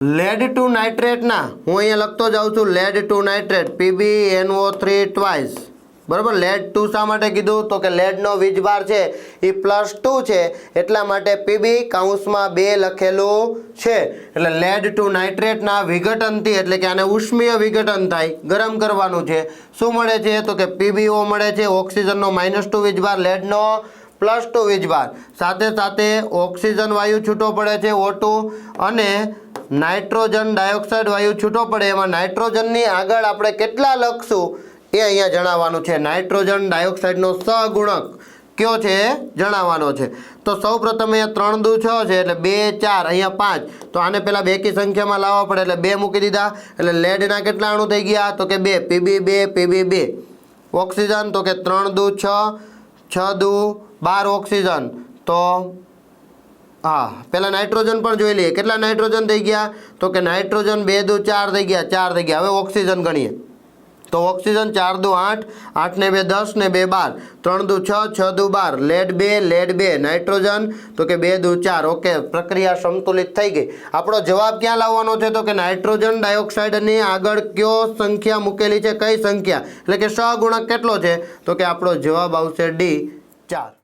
Lead two નાઇટ્રેટના હું અહીંયા લખતો જાઉં છું lead two nitrate PbNO3 twice બરાબર। લેડ ટુ શા માટે કીધું તો કે લેડનો વીજભાર છે એ +2 છે એટલા માટે Pb કૌંસમાં 2 લખેલું છે। એટલે લેડ ટુ નાઇટ્રેટના વિઘટનથી એટલે કે આને ઉષ્મીય વિઘટન થાય, ગરમ કરવાનું છે, શું મળે છે તો કે PbO મળે છે, ઓક્સિજનનો -2 વીજભાર, લેડનો +2 વીજભાર, સાથે સાથે ઓક્સિજન વાયુ છૂટો પડે છે O2 અને નાઇટ્રોજન ડાયોક્સાઇડ વાયુ છૂટો પડે। એમાં નાઇટ્રોજનની આગળ આપણે કેટલા લખશું એ અહીંયા જણાવવાનું છે। નાઇટ્રોજન ડાયોક્સાઇડનો સહગુણક કયો છે જણાવવાનો છે। તો સૌપ્રથમ અહીંયા 3 દુ 6 છે એટલે 2 4 અહીંયા 5, તો આને પહેલા બેકી સંખ્યામાં લાવવા પડે એટલે 2 મૂકી દીધા એટલે લેડના કેટલા અણુ થઈ ગયા તો કે 2 Pb2 ઓક્સિજન તો કે 3 દુ 6 6 દુ 12 ઓક્સિજન। તો હા પહેલાં નાઇટ્રોજન પણ જોઈ લઈએ કેટલા નાઇટ્રોજન થઈ ગયા તો કે નાઇટ્રોજન 2 દુ 4 થઈ ગયા 4 થઈ ગયા। હવે ઓક્સિજન ગણીએ તો ઓક્સિજન 4 દુ 8 8 ને 2 10 ને 2 12 3 દુ 6 6 દુ 12 લેડ 2 નાઇટ્રોજન તો કે 2 દુ 4। ઓકે, પ્રક્રિયા સંતુલિત થઈ ગઈ। આપણો જવાબ ક્યાં લાવવાનો છે તો કે નાઇટ્રોજન ડાયોક્સાઇડની આગળ કયો સંખ્યા મૂકેલી છે, કઈ સંખ્યા એટલે કે સહગુણક કેટલો છે તો કે આપણો જવાબ આવશે D 4।